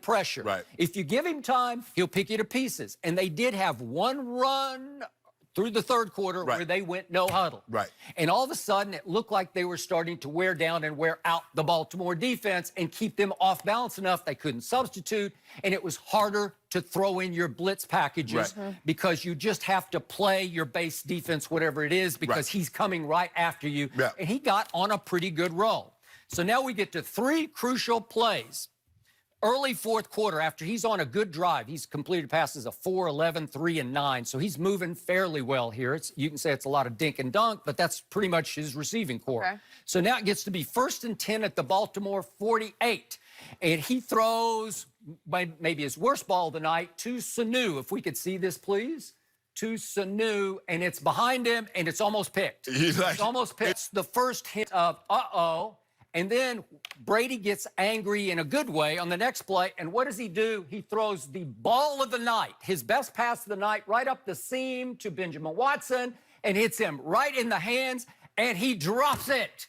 pressure. Right. If you give him time, he'll pick you to pieces. And they did have one run through the third quarter where they went no huddle. Right. And all of a sudden, it looked like they were starting to wear down and wear out the Baltimore defense and keep them off balance enough they couldn't substitute. And it was harder to throw in your blitz packages because you just have to play your base defense, whatever it is, because he's coming right after you. Yeah. And he got on a pretty good roll. So now we get to 3 crucial plays. Early fourth quarter, after he's on a good drive, he's completed passes of 4, 11, 3, and 9. So he's moving fairly well here. You can say it's a lot of dink and dunk, but that's pretty much his receiving core. Okay. So now it gets to be 1st and 10 at the Baltimore 48. And he throws maybe his worst ball of the night to Sanu. If we could see this, please. To Sanu, and it's behind him, and it's almost picked. It's almost picked. It's the first hit of uh-oh. And then Brady gets angry in a good way on the next play. And what does he do? He throws the ball of the night, his best pass of the night, right up the seam to Benjamin Watson and hits him right in the hands, and he drops it.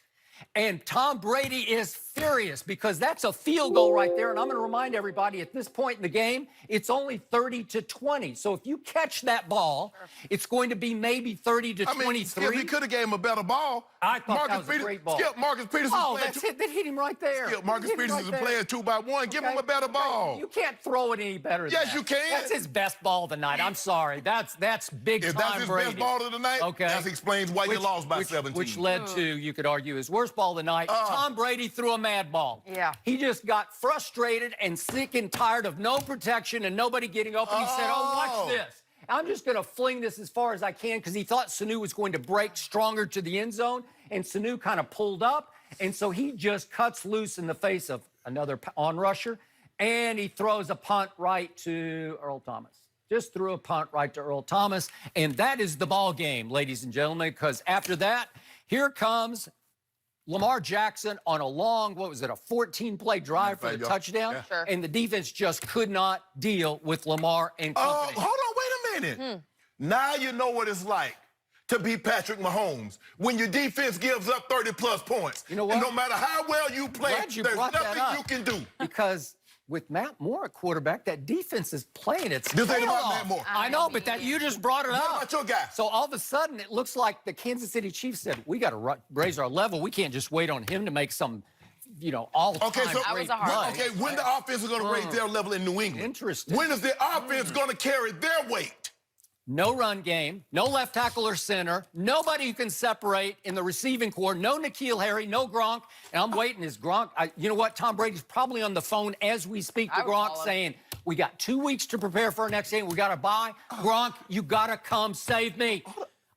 And Tom Brady is furious because that's a field goal right there. And I'm going to remind everybody at this point in the game, it's only 30-20. So if you catch that ball, it's going to be maybe 30-23. I mean, Skip, he could have gave him a better ball. I thought that was a great ball. Skip, Marcus Peterson. Oh, that's it. That hit him right there. Skip, Marcus Peterson is playing 2-by-1. Give him a better ball. You can't throw it any better than that. Yes, you can. That's his best ball of the night. I'm sorry. That's big time If that's his Brady. best ball of the night, that explains why you lost by 17. Which led to, you could argue, his worst ball of the night. Tom Brady threw a mad ball. Yeah. He just got frustrated and sick and tired of no protection and nobody getting open. He said, watch this. I'm just going to fling this as far as I can because he thought Sanu was going to break stronger to the end zone, and Sanu kind of pulled up, and so he just cuts loose in the face of another on-rusher, and he throws a punt right to Earl Thomas. Just threw a punt right to Earl Thomas, and that is the ball game, ladies and gentlemen, because after that, here comes Lamar Jackson on a long, what was it, a 14-play drive for the touchdown? Yeah. Sure. And the defense just could not deal with Lamar and company. Hold on, wait a minute. Now you know what it's like to be Patrick Mahomes when your defense gives up 30-plus points. You know what? And no matter how well you play, there's nothing you can do. Because with Matt Moore at quarterback, that defense is playing its This ain't tail about off. Matt Moore. I know, but that you just brought it up. What about your guy? So all of a sudden, it looks like the Kansas City Chiefs said, we got to raise our level. We can't just wait on him to make some, all-time great play. Okay, when the offense is going to raise their level in New England? Interesting. When is the offense going to carry their weight? No run game, no left tackle or center, nobody who can separate in the receiving core, no N'Keal Harry, no Gronk. And I'm waiting, is Gronk, you know what, Tom Brady's probably on the phone as we speak to Gronk saying, we got 2 weeks to prepare for our next game. We got to bye. Gronk, you got to come save me.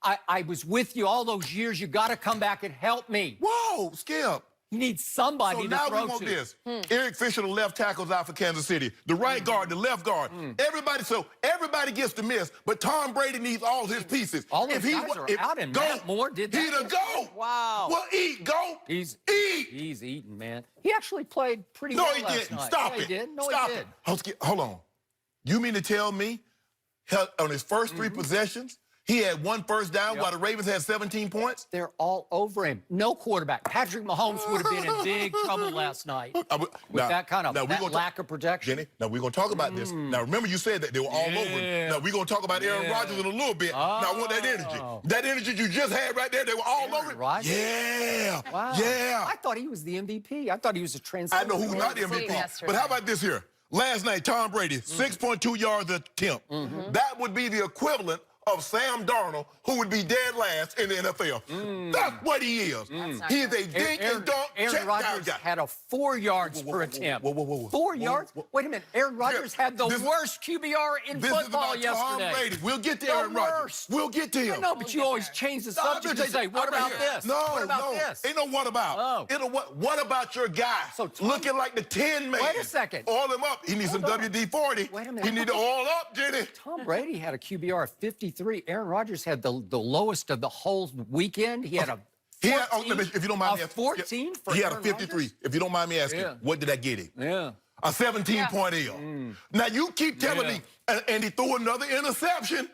I was with you all those years. You got to come back and help me. Whoa, Skip. You need somebody to throw to. So now we want this. Eric Fisher, the left tackle's out for Kansas City. The right guard, the left guard. Everybody gets to miss, but Tom Brady needs all his pieces. All those guys are out, and Matt Moore did that. He'd a go. Wow. Well, He's eating, man. He actually played pretty well last night. Stop it. it. He did. No, Stop he did. it. Hold on. You mean to tell me on his first 3 possessions, he had 1 first down while the Ravens had 17 points? They're all over him. No quarterback. Patrick Mahomes would have been in big trouble last night with that kind of lack of protection. Jenny, now we're going to talk about this. Now, remember you said that they were all over him. Now, we're going to talk about Aaron Rodgers in a little bit. Now, I want that energy. That energy you just had right there, they were all over him. Yeah. Wow. Yeah. I thought he was the MVP. I thought he was a transcendent. I know who's not the MVP. But how about this here? Last night, Tom Brady, 6.2 yards attempt. That would be the equivalent of Sam Darnold, who would be dead last in the NFL. That's what he is. He is a dink and dunk Aaron Rodgers had a 4 yards per attempt. 4 yards? Wait a minute. Aaron Rodgers had the worst QBR in football yesterday. Tom Brady. We'll get to Aaron Rodgers. We'll get to him. I know, but you always change the subject and say, what about this? No, this? Ain't no what about. What about your guy? Looking like the 10 man. Wait a second. Oil him up. He needs some WD-40. Wait a minute. He need to oil up, Jenny. Tom Brady had a QBR of 53. Aaron Rodgers had the lowest of the whole weekend. He had a 14, if you don't mind me asking, 14 for he had a Aaron 53. Rodgers? If you don't mind me asking, what did that get him? Yeah. A 17-point L. Now, you keep telling me, and he threw another interception.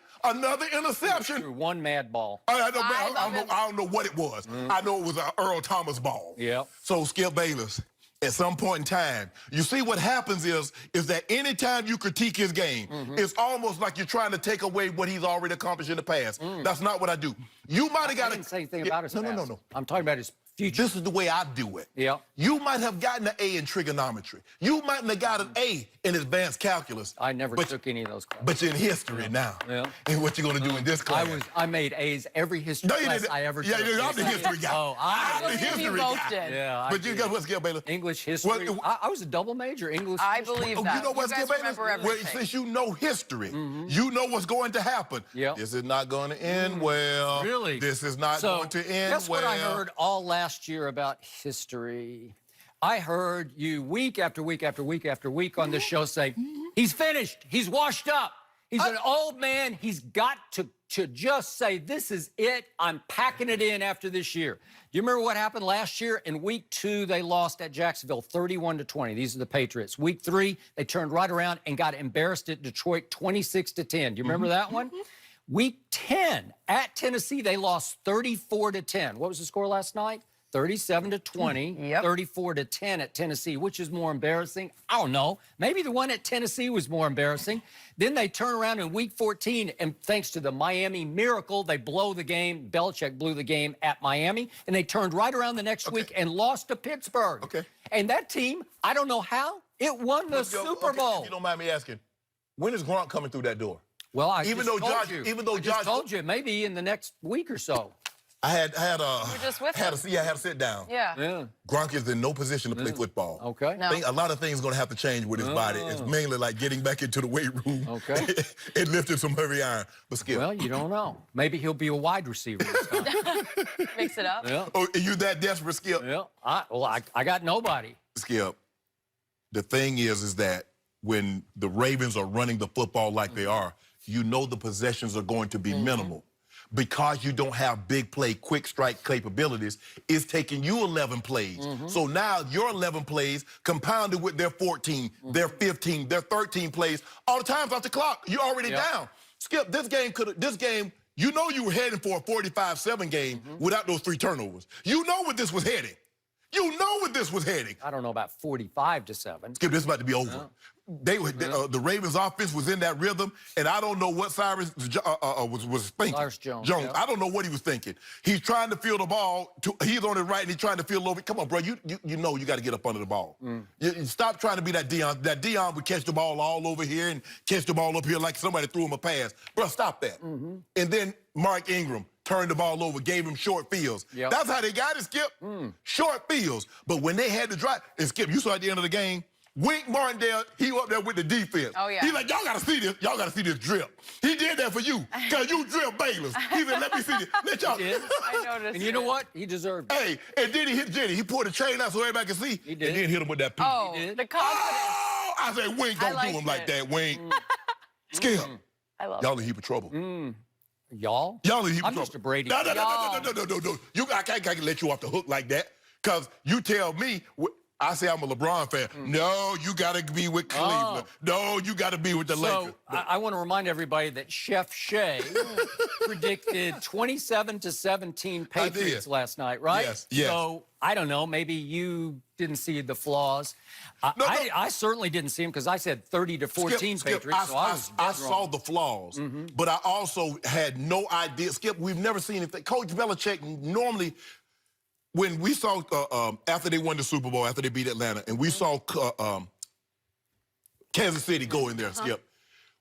One mad ball. I don't know what it was. I know it was an Earl Thomas ball. Yeah. So, Skip Bayless, at some point in time. You see what happens is that anytime you critique his game, it's almost like you're trying to take away what he's already accomplished in the past. That's not what I do. You might have got to... I didn't say anything about his past. No. I'm talking about his future. This is the way I do it. Yeah. You might have gotten an A in trigonometry. You might have got an A in advanced calculus. I never took any of those classes. But you're in history now. Yeah. And what you going to do in this class? I made A's every history class I ever took. Yeah, I'm the history guy. Oh, I'm the history guy. Yeah, but you got what, Skip Bayless? English history. I was a double major, English. I believe that. You know what, you guys Skip Bayless? remember everything. Since you know history, you know what's going to happen. Yep. This is not going to end well. Really? This is not going to end guess well. What I heard all last year about history? I heard you week after week after week after week on this show say, he's finished, he's washed up, he's an old man, he's got to just say, this is it, I'm packing it in after this year. Do you remember what happened last year? In week 2, they lost at Jacksonville 31-20. These are the Patriots. Week 3, they turned right around and got embarrassed at Detroit 26-10. Do you remember that one? Week 10, at Tennessee, they lost 34-10. What was the score last night? 37-20, 34-10 at Tennessee. Which is more embarrassing? I don't know. Maybe the one at Tennessee was more embarrassing. Then they turn around in week 14, and thanks to the Miami miracle, they blow the game. Belichick blew the game at Miami, and they turned right around the next week and lost to Pittsburgh. Okay. And that team, I don't know how, it won the Super Bowl. If you don't mind me asking, when is Gronk coming through that door? Well, I even just though told Josh, you. even though I Josh just told you, maybe in the next week or so. I had We're just with him. I had to sit down. Yeah. Gronk is in no position to play football. Okay. No. A lot of things are going to have to change with his body. It's mainly like getting back into the weight room. Okay. And lifting some heavy iron. But Skip. Well, you don't know. Maybe he'll be a wide receiver this time. Mix it up. Yeah. Oh, are you that desperate, Skip? Yeah. I got nobody. Skip, the thing is that when the Ravens are running the football like they are, you know the possessions are going to be minimal. Because you don't have big play, quick strike capabilities, it's taking you 11 plays. So now your 11 plays compounded with their 14, their 15, their 13 plays, all the times off the clock, you're already down. Skip, this game, you know you were heading for a 45-7 game without those 3 turnovers. You know what this was heading. You know what this was heading. I don't know about 45-7. Skip, this is about to be over. The Ravens' offense was in that rhythm, and I don't know what Cyrus was thinking. Cyrus Jones. I don't know what he was thinking. He's trying to field the ball. He's on his right, and he's trying to field over. Come on, bro. You know you got to get up under the ball. You stop trying to be that Dion. That Dion would catch the ball all over here and catch the ball up here like somebody threw him a pass. Bro, stop that. And then Mark Ingram turned the ball over, gave him short fields. That's how they got it, Skip. Short fields. But when they had to drive, and Skip, you saw at the end of the game, Wink Martindale, he up there with the defense. Oh, yeah. He's like, y'all got to see this. Y'all got to see this drip. He did that for you, because you drip Bayless. He said, let me see this. Let y'all. I noticed. And you know what? He deserved it. Hey, and then he hit Jenny. He pulled the chain out so everybody can see. He did. And then hit him with that piece. Oh, He did. the confidence. Oh, I said, Wink, don't do him like that, Wink. Skip. I love Y'all in a heap of trouble. Y'all? Y'all in a heap of I'm trouble. just a Brady. No. I can't let you off the hook like that, because you tell me, I say I'm a LeBron fan. No, you got to be with Cleveland. No, you got to be with the Lakers. I want to remind everybody that Chef Shea predicted 27-17 Patriots last night, right? Yes. So, I don't know, maybe you didn't see the flaws. I certainly didn't see them, because I said 30-14 Patriots, so I was dead I saw wrong. the flaws, but I also had no idea. Skip, we've never seen anything. Coach Belichick normally, when we saw, after they won the Super Bowl, after they beat Atlanta, and we saw Kansas City go in there, Skip,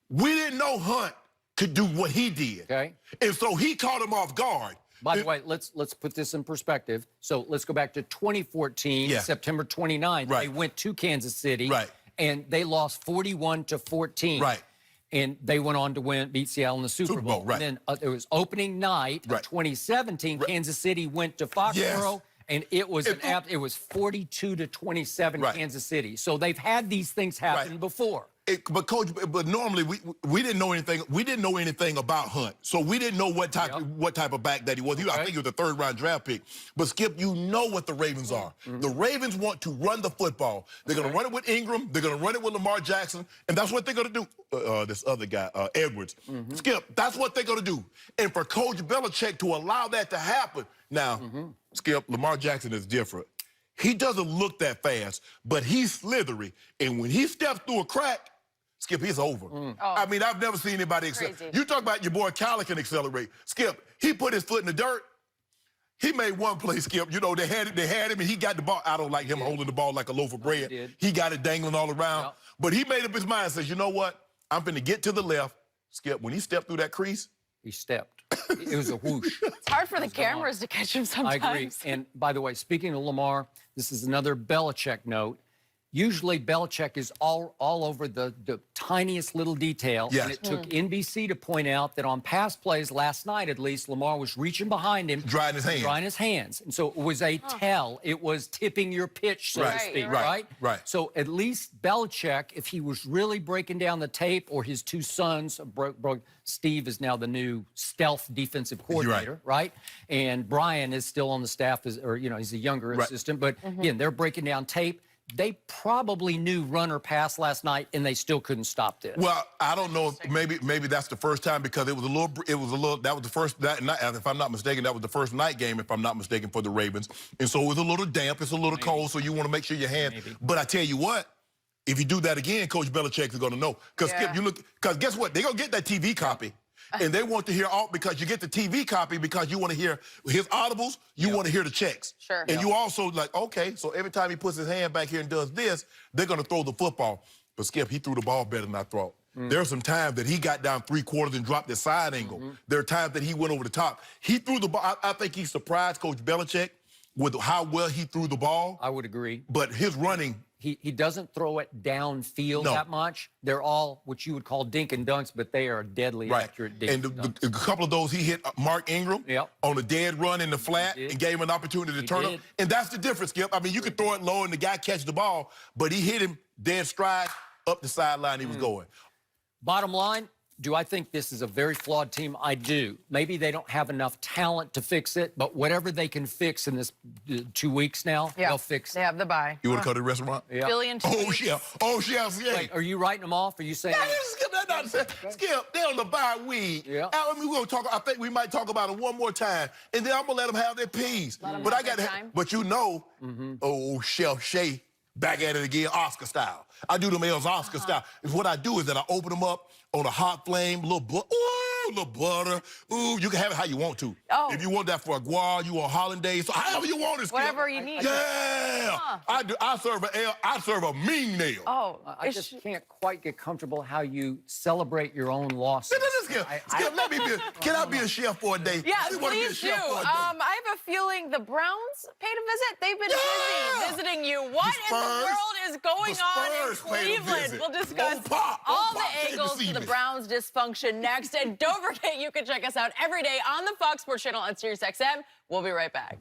we didn't know Hunt could do what he did. Okay. And so he caught him off guard. By the way, let's put this in perspective. So let's go back to 2014, September 29th. Right. They went to Kansas City. Right. And they lost 41-14. Right. And they went on to beat Seattle in the Super Bowl. Right. And then it was opening night of 2017. Kansas City went to Foxborough. And it was it was 42-27 Kansas City. So they've had these things happen before. But Coach, normally we didn't know anything. We didn't know anything about Hunt, so we didn't know what type of back that he was. I think he was a 3rd-round draft pick. But Skip, you know what the Ravens are. The Ravens want to run the football. They're going to run it with Ingram. They're going to run it with Lamar Jackson, and that's what they're going to do. This other guy, Edwards. Skip, that's what they're going to do. And for Coach Belichick to allow that to happen, now, Skip, Lamar Jackson is different. He doesn't look that fast, but he's slithery. And when he steps through a crack, Skip, he's over. Oh. I mean, I've never seen anybody accelerate. You talk about your boy Kyler can accelerate. Skip, he put his foot in the dirt. He made one play, Skip. You know, they had him, and he got the ball. I don't like him holding the ball like a loaf of bread. He got it dangling all around. Yep. But he made up his mind, says, you know what? I'm finna get to the left. Skip, when he stepped through that crease. He stepped. It was a whoosh. It's hard for the cameras to catch him sometimes. I agree. And by the way, speaking of Lamar, this is another Belichick note. Usually Belichick is all over the tiniest little detail. Yes. And it took NBC to point out that on pass plays last night, at least, Lamar was reaching behind him. Drying his hands. Drying his hands. And so it was a tell. It was tipping your pitch, so to speak, right? So at least Belichick, if he was really breaking down the tape, or his two sons, Steve is now the new stealth defensive coordinator, right? And Brian is still on the staff, he's a younger assistant. But again, they're breaking down tape. They probably knew run or pass last night, and they still couldn't stop this. Well, I don't know. Maybe that's the first time, because it was a little. That was the first night, if I'm not mistaken. That was the first night game, if I'm not mistaken, for the Ravens. And so it was a little damp. It's a little cold, so you want to make sure your hand. But I tell you what, if you do that again, Coach Belichick is going to know. Because Skip, because guess what? They're gonna get that TV copy. And they want to hear all, because you get the TV copy because you want to hear his audibles, you want to hear the checks. Sure. And you also like, okay, so every time he puts his hand back here and does this, they're going to throw the football. But Skip, he threw the ball better than I thought. There are some times that he got down 3/4 and dropped the side angle. There are times that he went over the top. He threw the ball. I think he surprised Coach Belichick with how well he threw the ball. I would agree. But his running... He doesn't throw it downfield that much. They're all what you would call dink and dunks, but they are deadly accurate dink and dunks. A couple of those, he hit Mark Ingram on a dead run in the flat and gave him an opportunity to turn up. And that's the difference, Skip. I mean, you could throw it low and the guy catch the ball, but he hit him dead stride up the sideline he was going. Bottom line, do I think this is a very flawed team? I do. Maybe they don't have enough talent to fix it, but whatever they can fix in this 2 weeks now, they'll fix it. They have the bye. You want to go to the restaurant? Yeah. Oh, yeah. Wait, are you writing them off? Are you saying? Skip, they're on the bye week. Yeah. I think we might talk about it one more time, and then I'm going to let them have their peace. But I got time. But you know, Chef Shay back at it again, Oscar style. I do them L's Oscar style. And what I do is that I open them up on a hot flame, little butter. Ooh, you can have it how you want to. Oh. If you want that for a guar, you want hollandaise, so however you want it, Skip. Whatever you need. Yeah. I serve a mean nail. Oh, I just can't quite get comfortable how you celebrate your own losses. Skip, let me can I be a chef for a day? Yeah, please do. I have a feeling the Browns paid a visit. They've been busy visiting you. What in the world is going on in Cleveland? We'll discuss all the angles to the Browns' dysfunction next. And don't forget, you can check us out every day on the Fox Sports Channel on SiriusXM. We'll be right back.